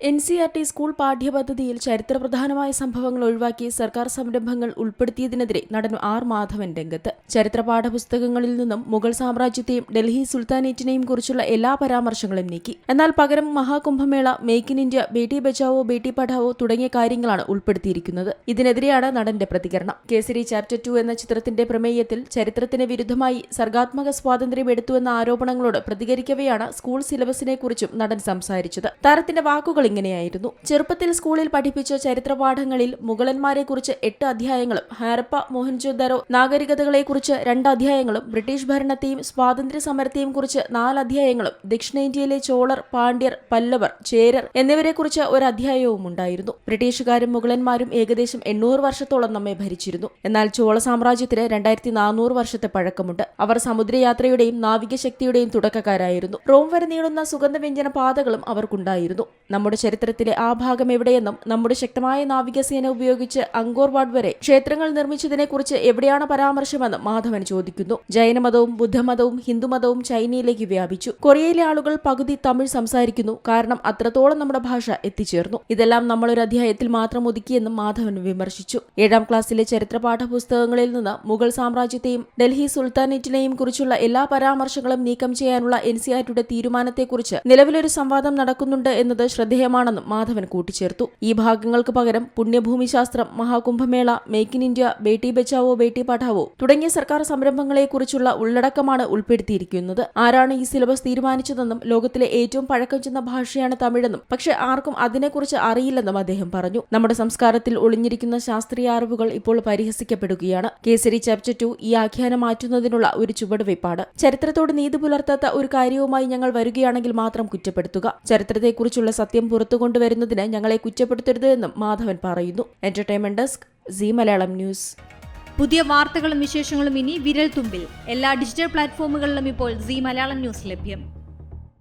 NCERT school പാഠ്യപദ്ധതിയിൽ ചരിത്രപ്രധാനമായ സംഭവങ്ങൾ ഒഴിവാക്കി സർക്കാർ സംരംഭങ്ങൾ ഉൾപ്പെടുത്തിയതിനെതിരെ നടൻ ആർ മാധവൻ രംഗത്ത്. ചരിത്ര പാഠപുസ്തകങ്ങളിൽ നിന്നും മുഗൾ സാമ്രാജ്യത്തെയും ഡൽഹി സുൽത്താനേറ്റിനെയും കുറിച്ചുള്ള എല്ലാ പരാമർശങ്ങളും നീക്കി. എന്നാൽ പകരം Maha Kumbh Mela, make in India, Beti Bachao Beti Padhao തുടങ്ങിയ കാര്യങ്ങളാണ് ഉൾപ്പെടുത്തിയിരിക്കുന്നത്. ഇതിനെതിരെയാണ് നടന്റെ പ്രതികരണം. കേസരി ചാപ്റ്റർ 2 എന്ന ചിത്രത്തിന്റെ പ്രമേയത്തിൽ ചരിത്രത്തിന് വിരുദ്ധമായി സർഗാത്മക സ്വാതന്ത്ര്യം എടുത്തുവെന്ന ആരോപണങ്ങളോട് പ്രതികരിക്കവെയാണ് സ്കൂൾ സിലബസിനെക്കുറിച്ചും നടൻ സംസാരിച്ചത്. താരത്തിന്റെ വാക്കുകൾ ഇങ്ങനെയായിരുന്നു. ചെറുപ്പത്തിൽ സ്കൂളിൽ പഠിപ്പിച്ച ചരിത്രപാഠങ്ങളിൽ മുഗളന്മാരെക്കുറിച്ച് 8 അധ്യായങ്ങളും ഹാരപ്പ, മോഹൻജോദാരോ നാഗരികതകളെക്കുറിച്ച് 2 അധ്യായങ്ങളും ബ്രിട്ടീഷ് ഭരണത്തെയും സ്വാതന്ത്ര്യ സമരത്തെയും കുറിച്ച് 4 അധ്യായങ്ങളും ദക്ഷിണേന്ത്യയിലെ ചോളർ, പാണ്ഡ്യർ, പല്ലവർ, ചേരർ എന്നിവരെക്കുറിച്ച് 1 അധ്യായവും ഉണ്ടായിരുന്നു. ബ്രിട്ടീഷുകാരും മുഗളന്മാരും ഏകദേശം 800 വർഷത്തോളം നമ്മെ ഭരിച്ചിരുന്നു. എന്നാൽ ചോള സാമ്രാജ്യത്തിന് 2400 വർഷത്തെ പഴക്കമുണ്ട്. അവർ സമുദ്രയാത്രയുടെയും നാവികശക്തിയുടെയും തുടക്കക്കാരായിരുന്നു. റോം വരെ നീളുന്ന സുഗന്ധവ്യഞ്ജന പാതകളും അവർക്കുണ്ടായിരുന്നു. നമ്മുടെ ചരിത്രത്തിലെ ആ ഭാഗം എവിടെയെന്നും നമ്മുടെ ശക്തമായ നാവികസേന ഉപയോഗിച്ച് അങ്കോർവാഡ് വരെ ക്ഷേത്രങ്ങൾ നിർമ്മിച്ചതിനെക്കുറിച്ച് എവിടെയാണ് പരാമർശമെന്ന് മാധവൻ ചോദിക്കുന്നു. ജൈനമതവും ബുദ്ധമതവും ഹിന്ദുമതവും ചൈനയിലേക്ക് വ്യാപിച്ചു. കൊറിയയിലെ ആളുകൾ പകുതി തമിഴ് സംസാരിക്കുന്നു. കാരണം അത്രത്തോളം നമ്മുടെ ഭാഷ എത്തിച്ചേർന്നു. ഇതെല്ലാം നമ്മളൊരു അധ്യായത്തിൽ മാത്രം ഒതുക്കിയെന്നും മാധവൻ വിമർശിച്ചു. 7ാം ക്ലാസ്സിലെ ചരിത്ര പാഠപുസ്തകങ്ങളിൽ നിന്ന് മുഗൾ സാമ്രാജ്യത്തെയും ഡൽഹി സുൽത്താനേറ്റിനെയും കുറിച്ചുള്ള എല്ലാ പരാമർശങ്ങളും നീക്കം ചെയ്യാനുള്ള NCERTയുടെ തീരുമാനത്തെക്കുറിച്ച് നിലവിലൊരു സംവാദം നടക്കുന്നുണ്ട് എന്നത് ശ്രദ്ധേയമാണെന്നും മാധവൻ കൂട്ടിച്ചേർത്തു. ഈ ഭാഗങ്ങൾക്ക് പകരം പുണ്യഭൂമി ശാസ്ത്രം, Maha Kumbh Mela, make in India, Beti Bachao Beti Padhao തുടങ്ങിയ സർക്കാർ സംരംഭങ്ങളെക്കുറിച്ചുള്ള ഉള്ളടക്കമാണ് ഉൾപ്പെടുത്തിയിരിക്കുന്നത്. ആരാണ് ഈ സിലബസ് തീരുമാനിച്ചതെന്നും ലോകത്തിലെ ഏറ്റവും പഴക്കം ചെന്ന ഭാഷയാണ് തമിഴെന്നും പക്ഷെ ആർക്കും അതിനെക്കുറിച്ച് അറിയില്ലെന്നും അദ്ദേഹം പറഞ്ഞു. നമ്മുടെ സംസ്കാരത്തിൽ ഒളിഞ്ഞിരിക്കുന്ന ശാസ്ത്രീയ അറിവുകൾ ഇപ്പോൾ പരിഹസിക്കപ്പെടുകയാണ്. കേസരി ചാപ്റ്റർ 2 ഈ ആഖ്യാനം മാറ്റുന്നതിനുള്ള ഒരു ചുവടുവയ്പ്പാണ്. ചരിത്രത്തോട് നീതി പുലർത്താത്ത ഒരു കാര്യവുമായി ഞങ്ങൾ വരികയാണെങ്കിൽ മാത്രം കുറ്റപ്പെടുത്തുക. ചരിത്രത്തെക്കുറിച്ചുള്ള സത്യം പുറത്തു കൊണ്ടുവരുന്നതിന് ഞങ്ങളെ കുറ്റപ്പെടുത്തരുത് എന്നും മാധവൻ പറയുന്നു. Entertainment desk, Zee Malayalam news. പുതിയ വാർത്തകളും വിശേഷങ്ങളും ഇനി വിരൽ തുമ്പിൽ. എല്ലാ ഡിജിറ്റൽ പ്ലാറ്റ്ഫോമുകളിലും ഇപ്പോൾ സീ മലയാളം ന്യൂസ് ലഭ്യം.